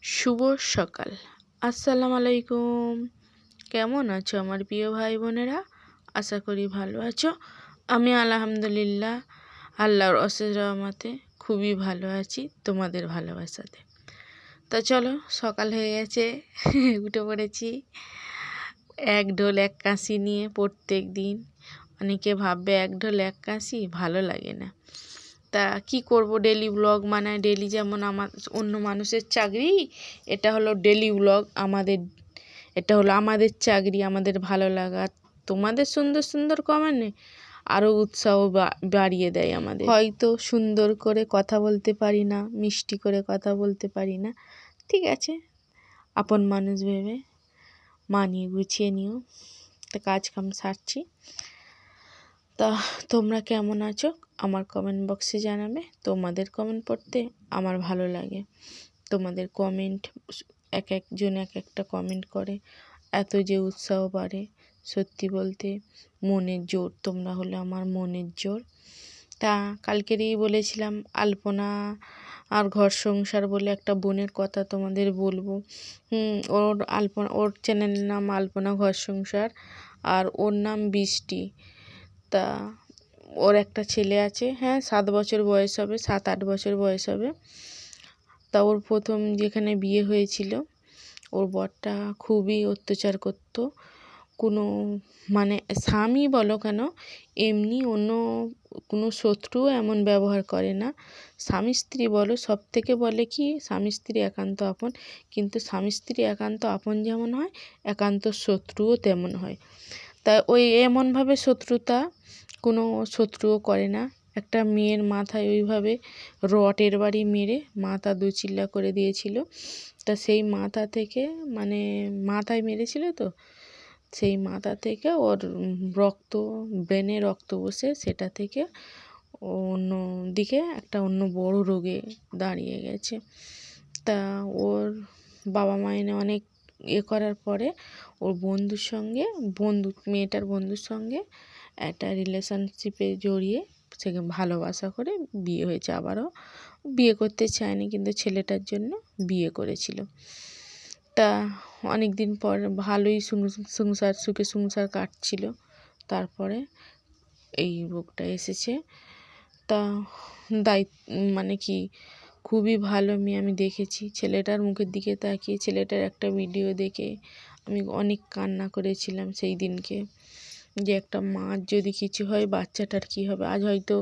শুভ সকাল। আসসালামু আলাইকুম। কেমন আছো আমার প্রিয় ভাই বোনেরা? আশা করি ভালো আছো। আমি আলহামদুলিল্লাহ আল্লাহর অশেষ রহমতে খুবই ভালো আছি তোমাদের ভালোবাসাতে। তো চলো, সকাল হয়ে গেছে, উঠে পড়েছি এক ঢোল এক কাশি নিয়ে। প্রত্যেক দিন অনেকে ভাববে এক ঢোল এক কাশি ভালো লাগে না, তা কি করব, ডেলি ব্লগ মানে ডেলি যেমন আমার অন্য মানুষের চাকরি, এটা হলো ডেলি ব্লগ আমাদের। এটা হলো আমাদের চাকরি, আমাদের ভালো লাগা। তোমাদের সুন্দর সুন্দর কমেন্টে আরও উৎসাহ বাড়িয়ে দেয় আমাদের। হয়তো সুন্দর করে কথা বলতে পারি না, মিষ্টি করে কথা বলতে পারি না, ঠিক আছে, আপন মানুষ ভেবে মানিয়ে গুছিয়ে নিও। তা কাজ কাম সারছি। তা তোমরা কেমন আছো আমার কমেন্ট বক্সে জানাবে। তোমাদের কমেন্ট পড়তে আমার ভালো লাগে। তোমাদের কমেন্ট, এক একজন এক একটা কমেন্ট করে, এত যে উৎসাহ বাড়ে, সত্যি বলতে মনের জোর। তোমরা হলে আমার মনের জোর। তা কালকেরই বলেছিলাম আলপনা আর ঘর সংসার বলে একটা বোনের কথা তোমাদের বলবো। ওর চ্যানেলের নাম আলপনা ঘর সংসার, আর ওর নাম বৃষ্টি। তা ওর একটা ছেলে আছে, 7 বছর বয়স হবে, 7-8 বছর বয়স হবে। তা ওর প্রথম যেখানে বিয়ে হয়েছিল, ওর বরটা খুবই অত্যাচার করতো। কোনো মানে স্বামী বলো কেন, এমনি অন্য কোনো শত্রুও এমন ব্যবহার করে না। স্বামী স্ত্রী বলো, সব থেকে বলে কি স্বামী স্ত্রী একান্ত আপন, কিন্তু স্বামী স্ত্রী একান্ত আপন যেমন হয়, একান্ত শত্রুও তেমন হয়। তাই ওই এমনভাবে শত্রুতা কোনো শত্রুও করে না। একটা মেয়ের মাথায় ওইভাবে রটের বাড়ি মেরে মাথা দুচিল্লা করে দিয়েছিল। তা সেই মাথা থেকে, মানে মাথায় মেরেছিল তো, সেই মাথা থেকে ওর রক্ত, ব্রেনে রক্ত বসে সেটা থেকে অন্য দিকে একটা অন্য বড় রোগে দাঁড়িয়ে গেছে। তা ওর বাবা মায়ের অনেক করার পরে ওর বন্ধুর সঙ্গে, মেয়েটার বন্ধুর সঙ্গে একটা রিলেশনশিপে জড়িয়ে সেকে ভালোবাসা করে বিয়ে হয়েছে। আবারও বিয়ে করতে চায়নি, কিন্তু ছেলেটার জন্য বিয়ে করেছিল। তা অনেক দিন পর ভালোই সুখে সংসার কাটছিল। তারপরে এই রোগটা এসেছে। তা মানে কি, খুবই ভালো মেয়ে। আমি দেখেছি ছেলেটার মুখের দিকে তাকিয়ে, ছেলেটার একটা ভিডিও দেখে আমি অনেক কান্না করেছিলাম সেই দিনকে, যে একটা মার যদি কিছু হয় বাচ্চাটার কী হবে। আজ হয়তো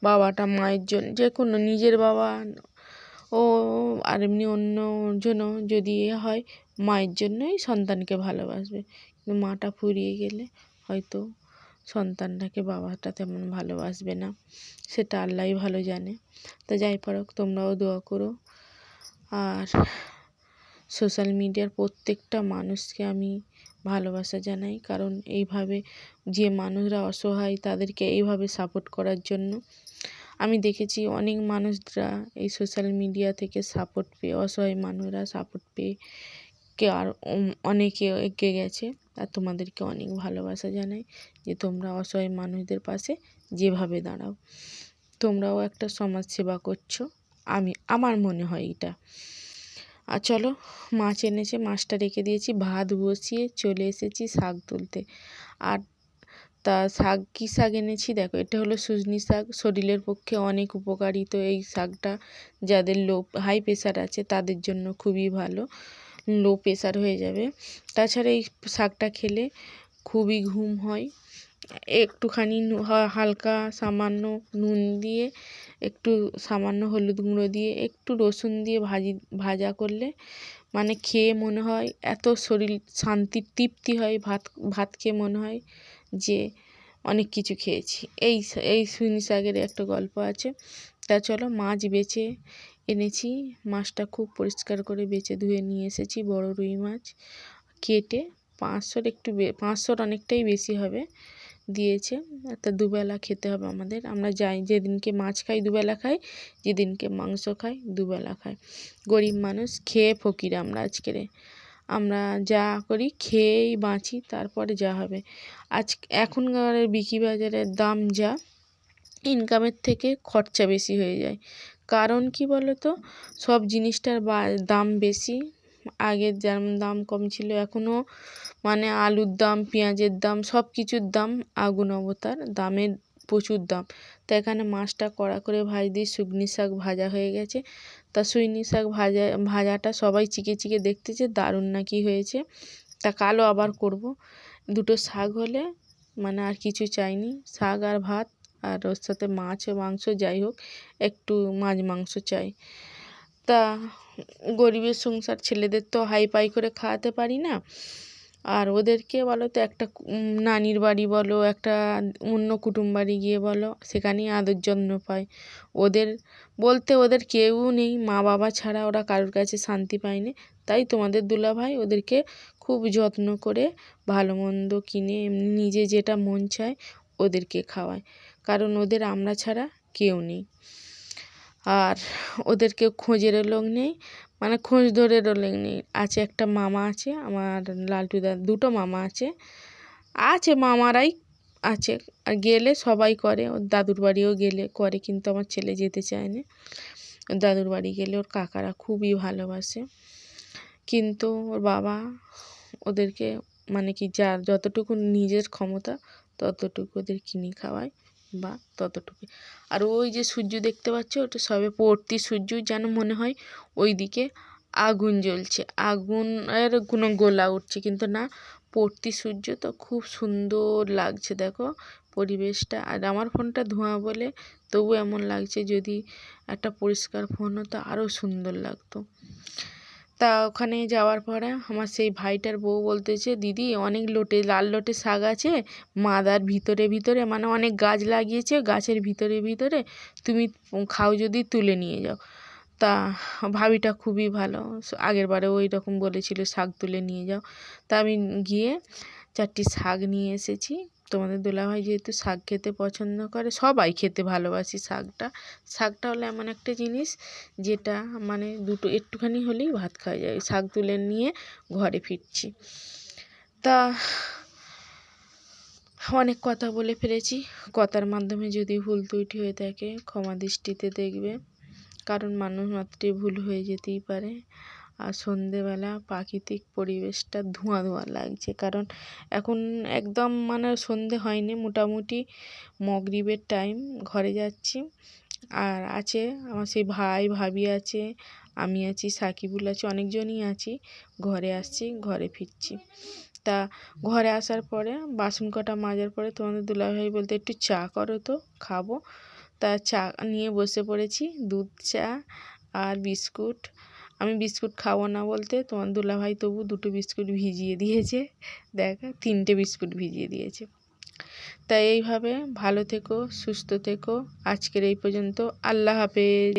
বাবাটা মায়ের জন্য, যে কোনো নিজের বাবা ও আর এমনি অন্য জন্য যদি হয়, মায়ের জন্যই সন্তানকে ভালোবাসবে, কিন্তু মাটা ফুরিয়ে গেলে হয়তো সন্তানটাকে বাবাটা তেমন ভালোবাসবে না। সেটা আল্লাহই ভালো জানে। তা যাই পারুক, তোমরাও দোয়া করো। আর সোশ্যাল মিডিয়ার প্রত্যেকটা মানুষকে আমি ভালোবাসা জানাই, কারণ এইভাবে যে মানুষরা অসহায় তাদেরকে এইভাবে সাপোর্ট করার জন্য। আমি দেখেছি অনেক মানুষরা এই সোশ্যাল মিডিয়া থেকে সাপোর্ট পেয়ে, অসহায় মানুষরা সাপোর্ট পেয়ে আর অনেকে এগিয়ে গেছে। আর তোমাদেরকে অনেক ভালোবাসা জানাই যে তোমরা অসহায় মানুষদের পাশে যেভাবে দাঁড়াও। তোমরাও একটা সমাজ সেবা করছো, আমার মনে হয় এটা। আর চলো, মাছ এনেছে, মাছটা রেখে দিয়েছি, ভাত বসিয়ে চলে এসেছি শাক তুলতে। আর তা শাক, কী শাক এনেছি দেখো, এটা হলো সজনি শাক, শরীরের পক্ষে অনেক উপকারী। তো এই শাকটা যাদের হাই প্রেশার আছে তাদের জন্য খুবই ভালো, লো প্রেশার হয়ে যাবে। তাছাড়া এই শাকটা খেলে খুবই ঘুম হয়। একটুখানি হালকা সামান্য নুন দিয়ে, একটু সামান্য হলুদ গুঁড়ো দিয়ে, একটু রসুন দিয়ে ভাজা করলে মানে খেয়ে মনে হয় এত শরীর শান্তির তৃপ্তি হয়। ভাত খেয়ে মনে হয় যে অনেক কিছু খেয়েছি। এই সজনি শাকের একটা গল্প আছে। তা চলো, মাছ বেছে এনেছি, মাছটা খুব পরিষ্কার করে বেছে ধুয়ে নিয়ে এসেছি। বড় রুই মাছ কেটে 500-র অনেকটাই বেশি হবে দিয়েছে। তা দুবেলা খেতে হবে আমাদের। আমরা যাই, যেদিনকে মাছ খাই দুবেলা খাই, যেদিনকে মাংস খাই দুবেলা খাই। গরিব মানুষ, খেয়ে ফকির আমরা আমরা যা করি খেয়েই বাঁচি, তারপরে যা হবে। এখনকার বিক্রি বাজারের দাম যা, ইনকামের থেকে খরচা বেশি হয়ে যায়। কারণ কি বলো তো, সব জিনিসটার দাম বেশি। আগে যেমন দাম কম ছিল, এখনও মানে আলুর দাম, পেঁয়াজের দাম, সব কিছুর দাম আগুন অবতার, দামের প্রচুর দাম। তা এখানে মাছটা কড়া করে দিয়ে শুকনি শাক ভাজা হয়ে গেছে। তা শুকনি শাক ভাজাটা সবাই চিকে চিকে দেখতেছে দারুণ নাকি হয়েছে। তা কালও আবার করব। দুটো শাক হলে মানে আর কিছু চাইনি, শাক আর ভাত, আর ওর সাথে মাছ মাংস যাই হোক, একটু মাছ মাংস চাই। তা গরিবের সংসার, ছেলেদের তো হাই পাই করে খাওয়াতে পারি না। আর ওদেরকে বলো তো, একটা নানির বাড়ি বলো, একটা অন্য কুটুম বাড়ি গিয়ে বলো, সেখানেই আদর যত্ন পায়। ওদের বলতে ওদের কেউ নেই, মা বাবা ছাড়া ওরা কারোর কাছে শান্তি পায়নি। তাই তোমাদের দুলাভাই ওদেরকে খুব যত্ন করে ভালো মন্দ কিনে এমনি নিজে যেটা মন চায় ওদেরকে খাওয়ায়, কারণ ওদের আমরা ছাড়া কেউ নেই। আর ওদের কেউ খোঁজেরও লোক নেই, মানে খোঁজ ধরেরও লোক নেই। আছে একটা মামা আছে আমার, লালটুদা, দুটো মামা আছে মামারাই আছে। আর গেলে সবাই করে, ওর দাদুর বাড়িও গেলে করে, কিন্তু আমার ছেলে যেতে চায় না। ওর দাদুর বাড়ি গেলে ওর কাকারা খুবই ভালোবাসে, কিন্তু ওর বাবা ওদেরকে মানে কি যার যতটুকু নিজের ক্ষমতা ততটুকু ওদের কিনে খাওয়ায়, বা ততটুকু। আর ওই যে সূর্য দেখতে পাচ্ছ, ওটা সবে পড়তি সূর্য, যেন মনে হয় ওই দিকে আগুন জ্বলছে, আগুনের কোনো গোলা উঠছে, কিন্তু না, পড়তি সূর্য। তো খুব সুন্দর লাগছে দেখো পরিবেশটা। আর আমার ফোনটা ধোঁয়া বলে তবু এমন লাগছে, যদি একটা পরিষ্কার ফোন হতো আরও সুন্দর লাগতো। তা ওখানে যাওয়ার পরে আমার সেই ভাইটার বউ বলতেছে, দিদি অনেক লোটে, লাল লোটে শাক আছে মাদার ভিতরে ভিতরে, মানে অনেক গাছ লাগিয়েছে, গাছের ভিতরে ভিতরে তুমি খাও যদি তুলে নিয়ে যাও। তা ভাবিটা খুবই ভালো, আগের বারে ওই রকম বলেছিল শাক তুলে নিয়ে যাও। তা আমি গিয়ে 4টি শাক নিয়ে এসেছি। তোমাদের দুলাভাই যেহেতু শাক খেতে পছন্দ করে, সবাই খেতে ভালোবাসি শাকটা। শাকটা হলো এমন একটা জিনিস যেটা মানে দুটো একটুখানি হলেই ভাত খাওয়া যায়। শাক তুলে নিয়ে ঘরে ফিরছি। তা অনেক কথা বলে ফেলেছি, কথার মাধ্যমে যদি ভুল ত্রুটি হয়ে থাকে ক্ষমা দৃষ্টিতে দেখবে, কারণ মানুষ মাত্রই ভুল হয়ে যেতেই পারে। আর সন্ধেবেলা প্রাকৃতিক পরিবেশটা ধোঁয়া ধোঁয়া লাগছে, কারণ এখন একদম মানে সন্ধে হয়নি, মোটামুটি মগরিবের টাইম। ঘরে যাচ্ছি, আর আছে আমার সেই ভাই ভাবি আছে, আমি আছি, সাকিবুল আছে, অনেকজনই আছি। ঘরে আসছি, ঘরে ফিরছি। তা ঘরে আসার পরে বাসন কটা মাজার পরে তোমাদের দুলাভাই বলতে, একটু চা করো তো খাবো। তা চা নিয়ে বসে পড়েছি, দুধ চা আর বিস্কুট। আমি বিস্কুট খাবো না বলতে তোমার দুলাভাই তবু 2টো বিস্কুট ভিজিয়ে দিয়েছে, দেখ 3টে বিস্কুট ভিজিয়ে দিয়েছে। তাই এইভাবে ভালো থেকো, সুস্থ থেকো। আজকের এই পর্যন্ত, আল্লাহ হাফেজ।